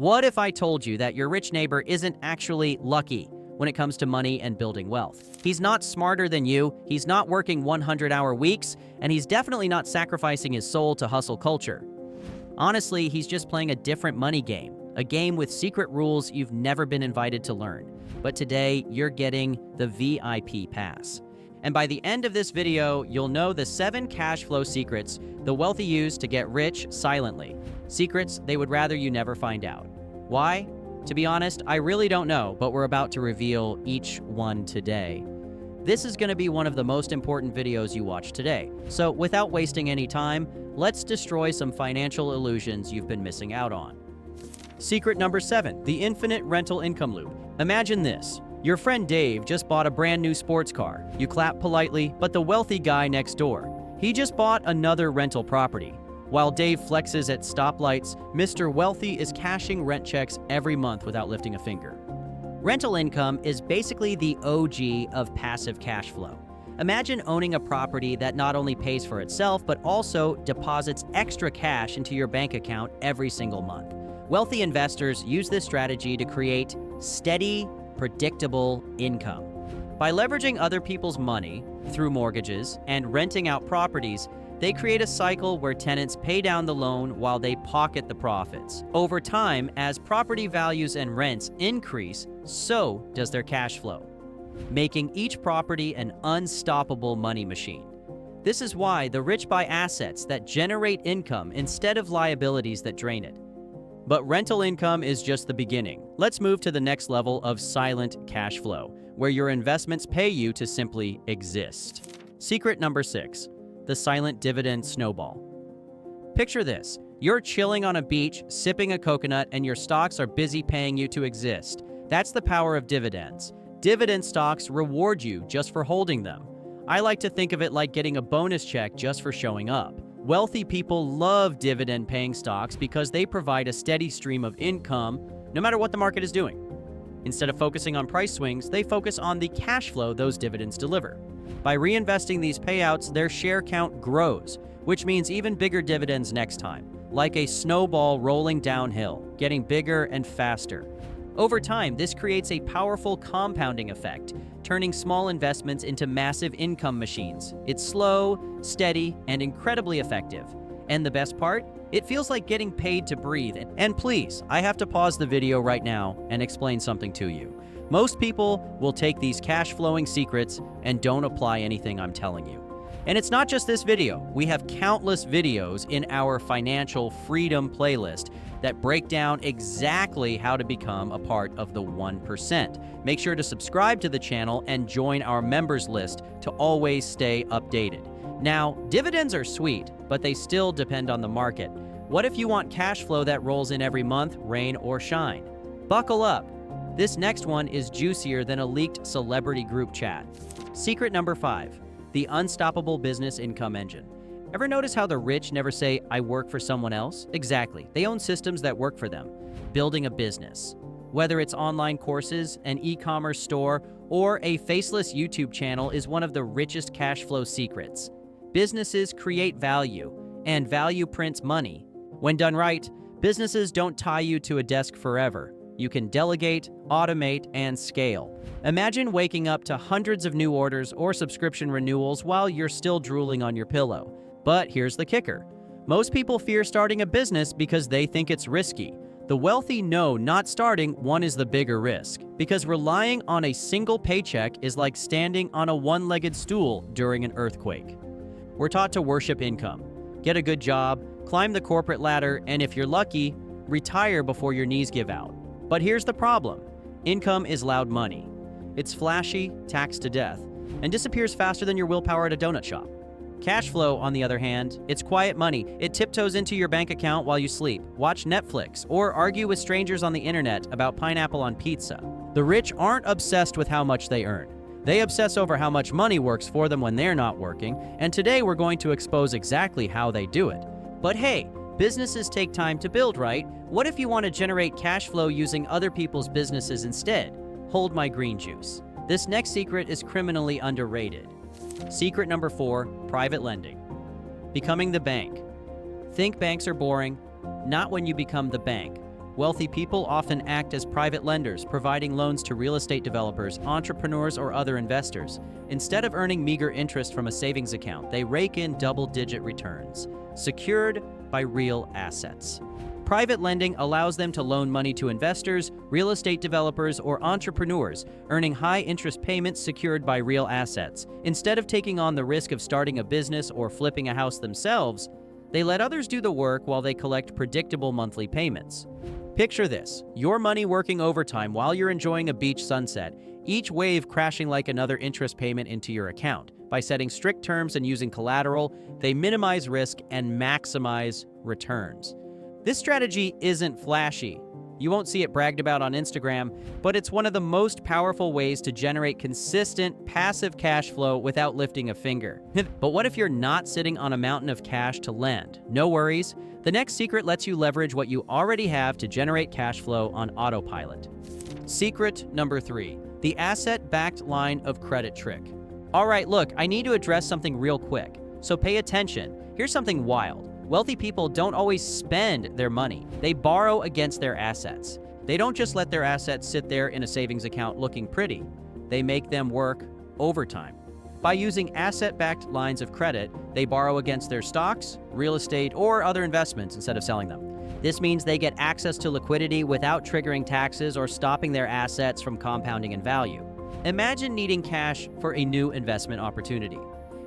What if I told you that your rich neighbor isn't actually lucky when it comes to money and building wealth? He's not smarter than you, he's not working 100-hour weeks, and he's definitely not sacrificing his soul to hustle culture. Honestly, he's just playing a different money game, a game with secret rules you've never been invited to learn. But today, you're getting the VIP pass. And by the end of this video, you'll know the 7 cash flow secrets the wealthy use to get rich silently. Secrets they would rather you never find out. Why? To be honest, I really don't know, but we're about to reveal each one today. This is going to be one of the most important videos you watch today. So without wasting any time, let's destroy some financial illusions you've been missing out on. Secret number 7, the infinite rental income loop. Imagine this. Your friend Dave just bought a brand new sports car. You clap politely, but the wealthy guy next door, he just bought another rental property. While Dave flexes at stoplights, Mr. Wealthy is cashing rent checks every month without lifting a finger. Rental income is basically the OG of passive cash flow. Imagine owning a property that not only pays for itself, but also deposits extra cash into your bank account every single month. Wealthy investors use this strategy to create steady, predictable income. By leveraging other people's money through mortgages and renting out properties, they create a cycle where tenants pay down the loan while they pocket the profits. Over time, as property values and rents increase, so does their cash flow, making each property an unstoppable money machine. This is why the rich buy assets that generate income instead of liabilities that drain it. But rental income is just the beginning. Let's move to the next level of silent cash flow, where your investments pay you to simply exist. Secret number 6. The silent dividend snowball. Picture this. You're chilling on a beach, sipping a coconut, and your stocks are busy paying you to exist. That's the power of dividends. Dividend stocks reward you just for holding them. I like to think of it like getting a bonus check just for showing up. Wealthy people love dividend-paying stocks because they provide a steady stream of income no matter what the market is doing. Instead of focusing on price swings, they focus on the cash flow those dividends deliver. By reinvesting these payouts, their share count grows, which means even bigger dividends next time, like a snowball rolling downhill, getting bigger and faster. Over time, this creates a powerful compounding effect, turning small investments into massive income machines. It's slow, steady, and incredibly effective. And the best part? It feels like getting paid to breathe. And please, I have to pause the video right now and explain something to you. Most people will take these cash-flowing secrets and don't apply anything I'm telling you. And it's not just this video. We have countless videos in our financial freedom playlist that break down exactly how to become a part of the 1%. Make sure to subscribe to the channel and join our members list to always stay updated. Now, dividends are sweet, but they still depend on the market. What if you want cash flow that rolls in every month, rain or shine? Buckle up. This next one is juicier than a leaked celebrity group chat. Secret number 5, the unstoppable business income engine. Ever notice how the rich never say, "I work for someone else"? Exactly. They own systems that work for them. Building a business. Whether it's online courses, an e-commerce store, or a faceless YouTube channel is one of the richest cash flow secrets. Businesses create value, and value prints money. When done right, businesses don't tie you to a desk forever. You can delegate, automate, and scale. Imagine waking up to hundreds of new orders or subscription renewals while you're still drooling on your pillow. But here's the kicker. Most people fear starting a business because they think it's risky. The wealthy know not starting one is the bigger risk, because relying on a single paycheck is like standing on a one-legged stool during an earthquake. We're taught to worship income. Get a good job, climb the corporate ladder, and if you're lucky, retire before your knees give out. But here's the problem. Income is loud money. It's flashy, taxed to death, and disappears faster than your willpower at a donut shop. Cash flow, on the other hand, it's quiet money. It tiptoes into your bank account while you sleep, watch Netflix, or argue with strangers on the internet about pineapple on pizza. The rich aren't obsessed with how much they earn. They obsess over how much money works for them when they're not working, and today we're going to expose exactly how they do it. But hey, businesses take time to build, right? What if you want to generate cash flow using other people's businesses instead? Hold my green juice. This next secret is criminally underrated. Secret number 4, private lending. Becoming the bank. Think banks are boring? Not when you become the bank. Wealthy people often act as private lenders, providing loans to real estate developers, entrepreneurs, or other investors. Instead of earning meager interest from a savings account, they rake in double-digit returns, secured by real assets. Private lending allows them to loan money to investors, real estate developers, or entrepreneurs, earning high interest payments secured by real assets. Instead of taking on the risk of starting a business or flipping a house themselves, they let others do the work while they collect predictable monthly payments. Picture this: your money working overtime while you're enjoying a beach sunset, each wave crashing like another interest payment into your account. By setting strict terms and using collateral, they minimize risk and maximize returns. This strategy isn't flashy. You won't see it bragged about on Instagram, but it's one of the most powerful ways to generate consistent, passive cash flow without lifting a finger. But what if you're not sitting on a mountain of cash to lend? No worries. The next secret lets you leverage what you already have to generate cash flow on autopilot. Secret number 3, the asset-backed line of credit trick. All right, look, I need to address something real quick, so pay attention. Here's something wild. Wealthy people don't always spend their money. They borrow against their assets. They don't just let their assets sit there in a savings account looking pretty. They make them work overtime. By using asset-backed lines of credit, they borrow against their stocks, real estate, or other investments instead of selling them. This means they get access to liquidity without triggering taxes or stopping their assets from compounding in value. Imagine needing cash for a new investment opportunity.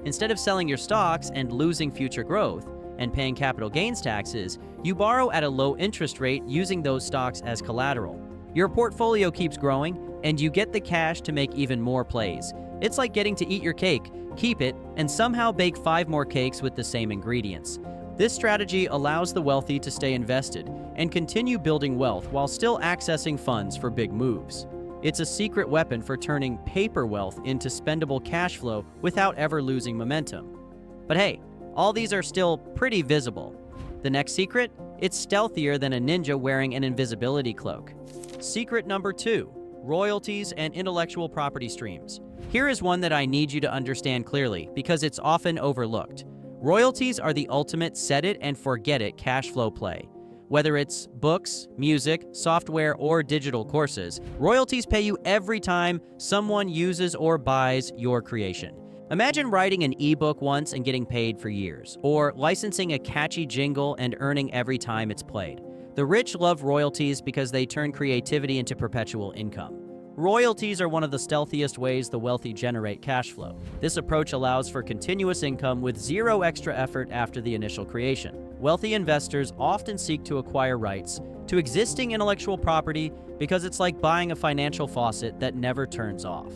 Instead of selling your stocks and losing future growth and paying capital gains taxes, you borrow at a low interest rate using those stocks as collateral. Your portfolio keeps growing, and you get the cash to make even more plays. It's like getting to eat your cake, keep it, and somehow bake 5 more cakes with the same ingredients. This strategy allows the wealthy to stay invested and continue building wealth while still accessing funds for big moves. It's a secret weapon for turning paper wealth into spendable cash flow without ever losing momentum. But hey, all these are still pretty visible. The next secret? It's stealthier than a ninja wearing an invisibility cloak. Secret number 2, royalties and intellectual property streams. Here is one that I need you to understand clearly because it's often overlooked. Royalties are the ultimate set-it-and-forget-it cash flow play. Whether it's books, music, software, or digital courses, royalties pay you every time someone uses or buys your creation. Imagine writing an ebook once and getting paid for years, or licensing a catchy jingle and earning every time it's played. The rich love royalties because they turn creativity into perpetual income. Royalties are one of the stealthiest ways the wealthy generate cash flow. This approach allows for continuous income with zero extra effort after the initial creation. Wealthy investors often seek to acquire rights to existing intellectual property because it's like buying a financial faucet that never turns off.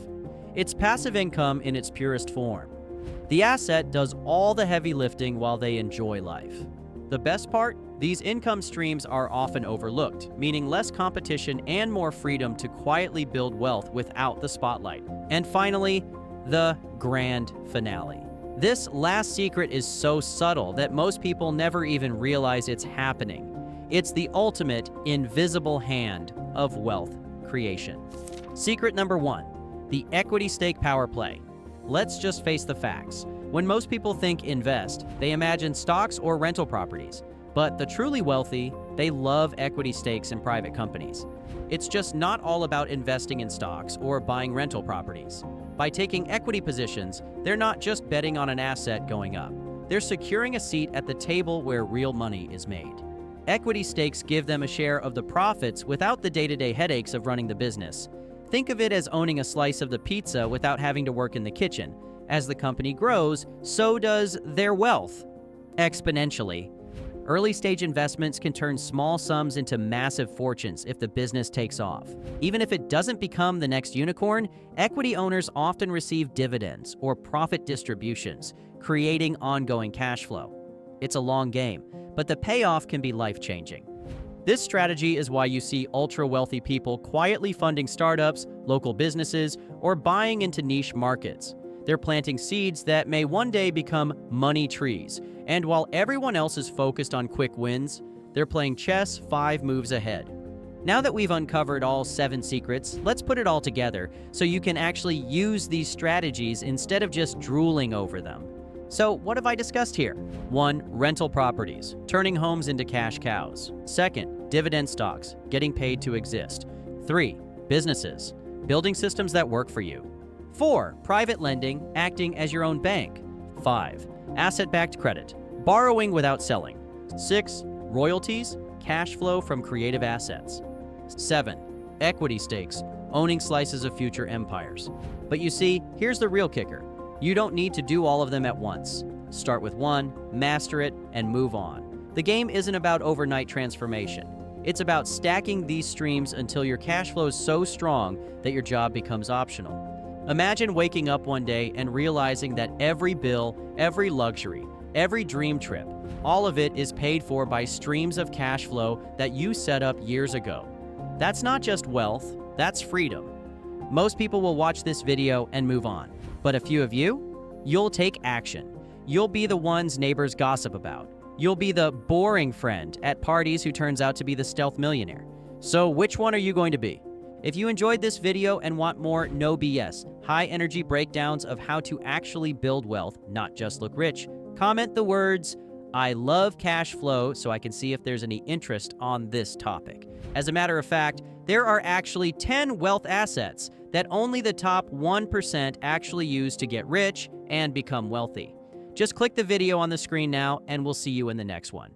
It's passive income in its purest form. The asset does all the heavy lifting while they enjoy life. The best part? These income streams are often overlooked, meaning less competition and more freedom to quietly build wealth without the spotlight. And finally, the grand finale. This last secret is so subtle that most people never even realize it's happening. It's the ultimate invisible hand of wealth creation. Secret number 1. The equity stake power play. Let's just face the facts. When most people think invest, they imagine stocks or rental properties. But the truly wealthy, they love equity stakes in private companies. It's just not all about investing in stocks or buying rental properties. By taking equity positions, they're not just betting on an asset going up. They're securing a seat at the table where real money is made. Equity stakes give them a share of the profits without the day-to-day headaches of running the business. Think of it as owning a slice of the pizza without having to work in the kitchen. As the company grows, so does their wealth, exponentially. Early-stage investments can turn small sums into massive fortunes if the business takes off. Even if it doesn't become the next unicorn, equity owners often receive dividends or profit distributions, creating ongoing cash flow. It's a long game, but the payoff can be life-changing. This strategy is why you see ultra-wealthy people quietly funding startups, local businesses, or buying into niche markets. They're planting seeds that may one day become money trees. And while everyone else is focused on quick wins, they're playing chess 5 moves ahead. Now that we've uncovered all 7 secrets, let's put it all together so you can actually use these strategies instead of just drooling over them. So what have I discussed here? 1. Rental properties, turning homes into cash cows. 2. Dividend stocks, getting paid to exist. 3. Businesses, building systems that work for you. 4. Private lending, acting as your own bank. 5. Asset-backed credit, borrowing without selling. 6. Royalties, cash flow from creative assets. 7. Equity stakes, owning slices of future empires. But you see, here's the real kicker. You don't need to do all of them at once. Start with one, master it, and move on. The game isn't about overnight transformation. It's about stacking these streams until your cash flow is so strong that your job becomes optional. Imagine waking up one day and realizing that every bill, every luxury, every dream trip, all of it is paid for by streams of cash flow that you set up years ago. That's not just wealth, that's freedom. Most people will watch this video and move on. But a few of you, you'll take action. You'll be the ones neighbors gossip about. You'll be the boring friend at parties who turns out to be the stealth millionaire. So which one are you going to be? If you enjoyed this video and want more no BS, high energy breakdowns of how to actually build wealth, not just look rich, comment the words, "I love cash flow," so I can see if there's any interest on this topic. As a matter of fact, there are actually 10 wealth assets that only the top 1% actually use to get rich and become wealthy. Just click the video on the screen now, and we'll see you in the next one.